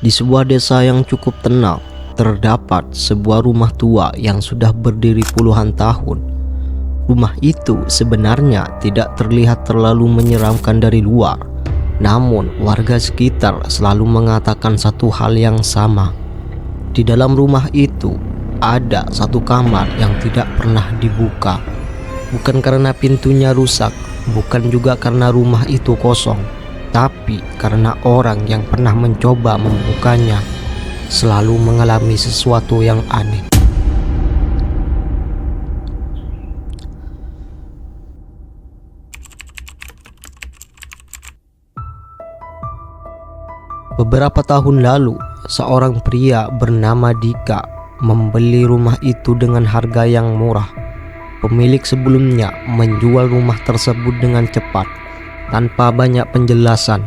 Di sebuah desa yang cukup tenang, terdapat sebuah rumah tua yang sudah berdiri puluhan tahun. Rumah itu sebenarnya tidak terlihat terlalu menyeramkan dari luar, namun warga sekitar selalu mengatakan satu hal yang sama. Di dalam rumah itu ada satu kamar yang tidak pernah dibuka. Bukan karena pintunya rusak, bukan juga karena rumah itu kosong, tapi karena orang yang pernah mencoba membukanya selalu mengalami sesuatu yang aneh. Beberapa tahun lalu, seorang pria bernama Dika membeli rumah itu dengan harga yang murah. Pemilik sebelumnya menjual rumah tersebut dengan cepat, tanpa banyak penjelasan.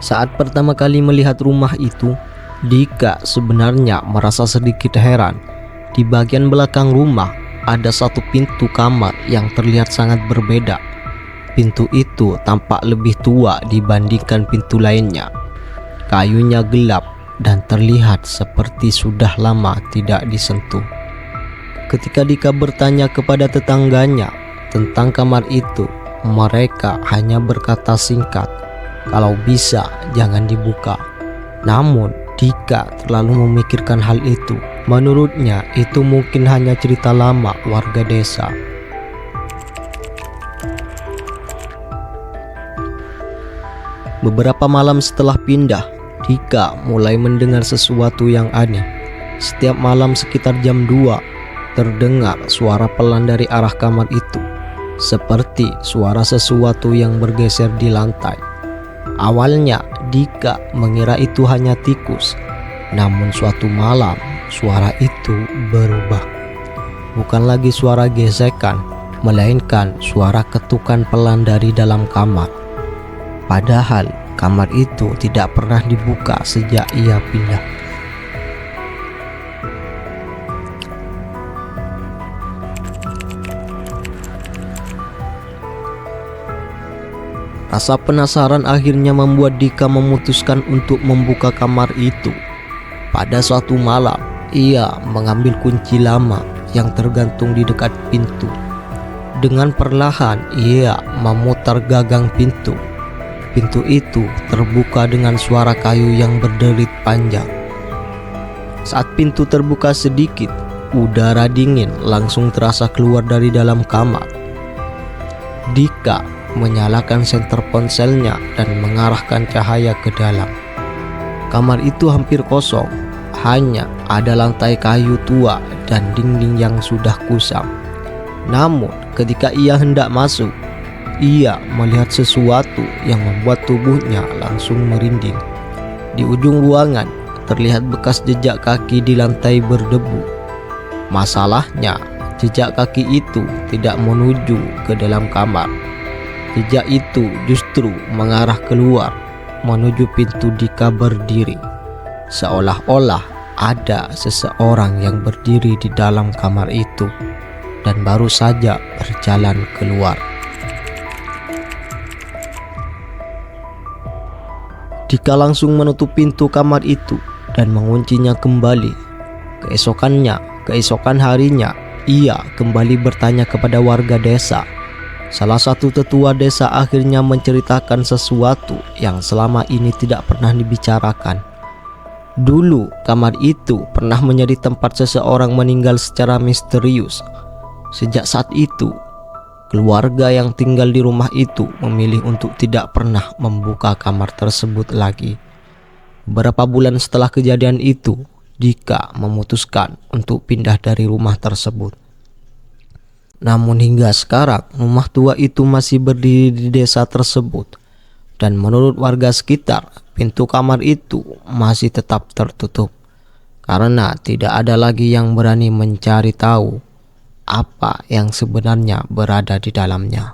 Saat pertama kali melihat rumah itu, Dika sebenarnya merasa sedikit heran. Di bagian belakang rumah ada satu pintu kamar yang terlihat sangat berbeda. Pintu itu tampak lebih tua dibandingkan pintu lainnya. Kayunya gelap dan terlihat seperti sudah lama tidak disentuh. Ketika Dika bertanya kepada tetangganya tentang kamar itu, mereka hanya berkata singkat, "Kalau bisa jangan dibuka." Namun Dika terlalu memikirkan hal itu. Menurutnya itu mungkin hanya cerita lama warga desa. Beberapa malam setelah pindah, Dika mulai mendengar sesuatu yang aneh. Setiap malam sekitar jam 2, terdengar suara pelan dari arah kamar itu, seperti suara sesuatu yang bergeser di lantai. Awalnya Dika mengira itu hanya tikus, namun suatu malam suara itu berubah. Bukan lagi suara gesekan, melainkan suara ketukan pelan dari dalam kamar. Padahal kamar itu tidak pernah dibuka sejak ia pindah. Rasa penasaran akhirnya membuat Dika memutuskan untuk membuka kamar itu. Pada suatu malam, ia mengambil kunci lama yang tergantung di dekat pintu. Dengan perlahan, ia memutar gagang pintu. Pintu itu terbuka dengan suara kayu yang berderit panjang. Saat pintu terbuka sedikit, udara dingin langsung terasa keluar dari dalam kamar. Dika menyalakan senter ponselnya dan mengarahkan cahaya ke dalam. Kamar itu hampir kosong, hanya ada lantai kayu tua dan dinding yang sudah kusam. Namun ketika ia hendak masuk, ia melihat sesuatu yang membuat tubuhnya langsung merinding. Di ujung ruangan terlihat bekas jejak kaki di lantai berdebu. Masalahnya, jejak kaki itu tidak menuju ke dalam kamar. Jejak itu justru mengarah keluar, menuju pintu. Dika berdiri, seolah-olah ada seseorang yang berdiri di dalam kamar itu dan baru saja berjalan keluar. Dika langsung menutup pintu kamar itu dan menguncinya kembali. Keesokan harinya, ia kembali bertanya kepada warga desa. Salah satu tetua desa akhirnya menceritakan sesuatu yang selama ini tidak pernah dibicarakan. Dulu, kamar itu pernah menjadi tempat seseorang meninggal secara misterius. Sejak saat itu, keluarga yang tinggal di rumah itu memilih untuk tidak pernah membuka kamar tersebut lagi. Beberapa bulan setelah kejadian itu, Dika memutuskan untuk pindah dari rumah tersebut. Namun hingga sekarang rumah tua itu masih berdiri di desa tersebut, dan menurut warga sekitar pintu kamar itu masih tetap tertutup karena tidak ada lagi yang berani mencari tahu apa yang sebenarnya berada di dalamnya.